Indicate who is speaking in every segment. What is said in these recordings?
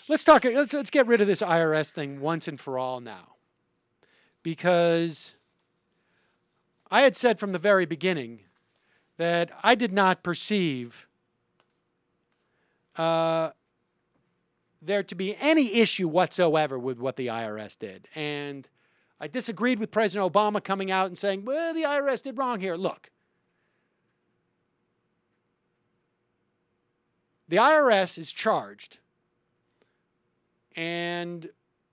Speaker 1: let's get rid of this IRS thing once and for all now. Because I had said from the very beginning that I did not perceive there to be any issue whatsoever with what the IRS did. And I disagreed with President Obama coming out and saying, well, the IRS did wrong here. Look, the IRS is charged, and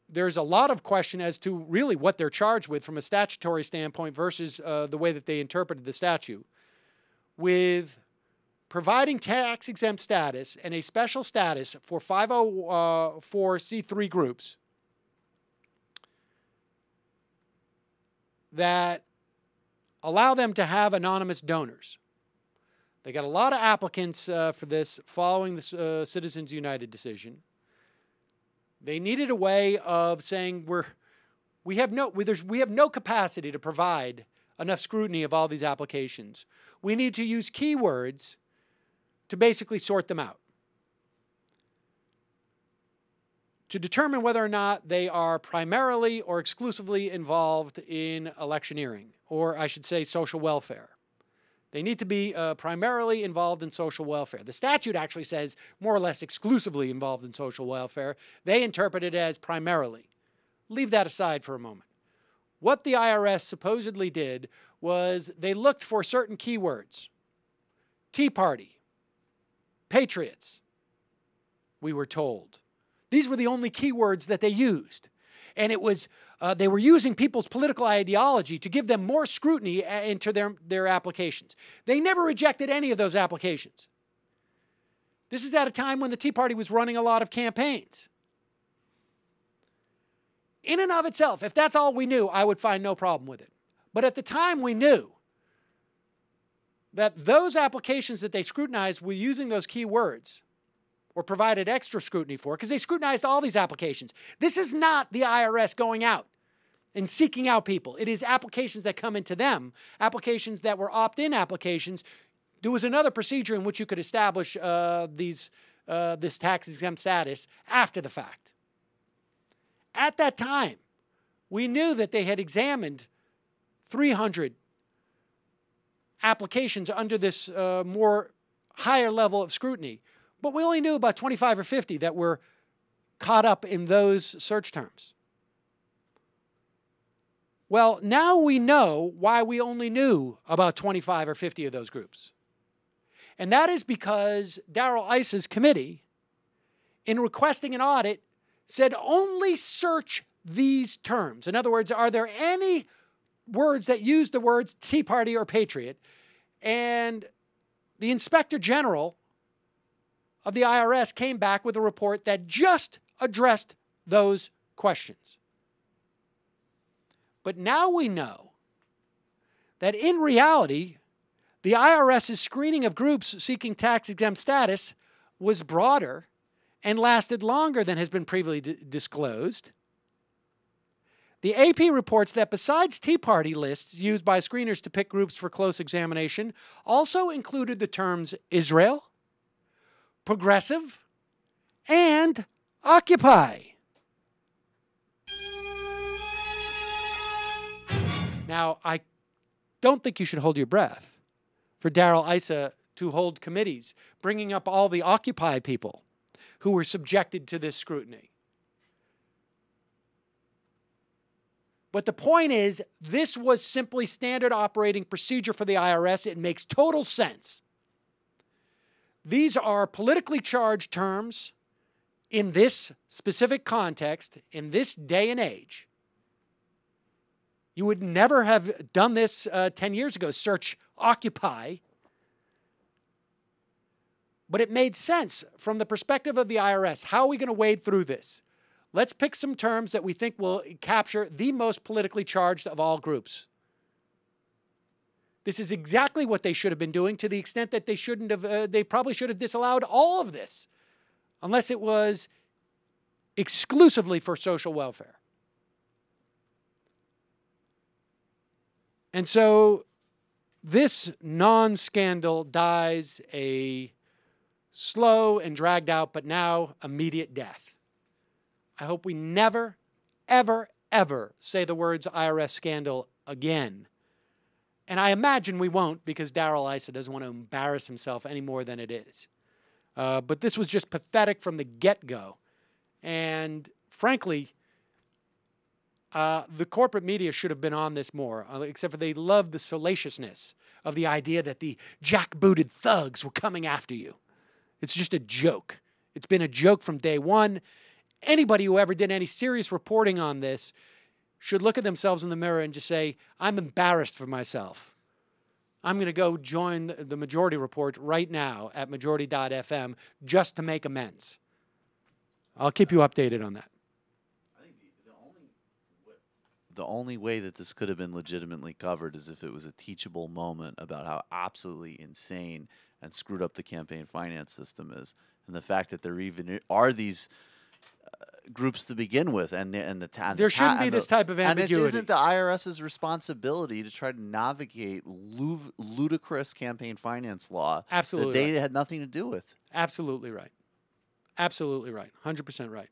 Speaker 1: there's a lot of question as to really what they're charged with from a statutory standpoint versus the way that they interpreted the statute, with providing tax-exempt status and a special status for 504c3 groups that allow them to have anonymous donors. They got a lot of applicants for this following the Citizens United decision. They needed a way of saying we have no capacity to provide enough scrutiny of all these applications. We need to use keywords to basically sort them out, to determine whether or not they are primarily or exclusively involved in electioneering, or I should say social welfare. They need to be primarily involved in social welfare. The statute actually says more or less exclusively involved in social welfare. They interpret it as primarily. Leave that aside for a moment. What the IRS supposedly did was they looked for certain keywords. Tea Party, Patriots, we were told. These were the only keywords that they used. And it was, they were using people's political ideology to give them more scrutiny into their applications. They never rejected any of those applications. This is at a time when the Tea Party was running a lot of campaigns. In and of itself, if that's all we knew, I would find no problem with it. But at the time we knew that those applications that they scrutinized were using those keywords or provided extra scrutiny for, because they scrutinized all these applications. This is not the IRS going out and seeking out people. It is applications that come into them, applications that were opt-in applications. There was another procedure in which you could establish this tax-exempt status after the fact. At that time, we knew that they had examined 300 applications under this more higher level of scrutiny. But we only knew about 25 or 50 that were caught up in those search terms. Well, now we know why we only knew about 25 or 50 of those groups. And that is because Darrell Issa's committee, in requesting an audit, said only search these terms. In other words, are there any words that use the words Tea Party or Patriot? And the Inspector General of the IRS came back with a report that just addressed those questions. But now we know that in reality, the IRS's screening of groups seeking tax-exempt status was broader and lasted longer than has been previously disclosed. The AP reports that besides Tea Party lists used by screeners to pick groups for close examination, also included the terms Israel, progressive, and Occupy. Now, I don't think you should hold your breath for Darrell Issa to hold committees bringing up all the Occupy people who were subjected to this scrutiny. But the point is, this was simply standard operating procedure for the IRS. It makes total sense. These are politically charged terms in this specific context, in this day and age. You would never have done this 10 years ago, search Occupy. But it made sense from the perspective of the IRS. How are we going to wade through this? Let's pick some terms that we think will capture the most politically charged of all groups. This is exactly what they should have been doing, to the extent that they shouldn't have, they probably should have disallowed all of this, unless it was exclusively for social welfare. And so this non-scandal dies a slow and dragged out, but now immediate death. I hope we never, ever, ever say the words IRS scandal again. And I imagine we won't, because Darrell Issa doesn't want to embarrass himself any more than it is. But this was just pathetic from the get-go. And frankly, the corporate media should have been on this more, except for they love the salaciousness of the idea that the jackbooted thugs were coming after you. It's just a joke. It's been a joke from day one. Anybody who ever did any serious reporting on this should look at themselves in the mirror and just say, I'm embarrassed for myself. I'm going to go join the Majority Report right now at majority.fm just to make amends. I'll keep you updated on that.
Speaker 2: I think the only way that this could have been legitimately covered is if it was a teachable moment about how absolutely insane and screwed up the campaign finance system is, and the fact that there even are these groups to begin with, and
Speaker 1: there shouldn't be this type of ambiguity.
Speaker 2: And it isn't the IRS's responsibility to try to navigate ludicrous campaign finance law.
Speaker 1: Absolutely,
Speaker 2: that they had nothing to do with.
Speaker 1: Absolutely right. Absolutely right. 100% right.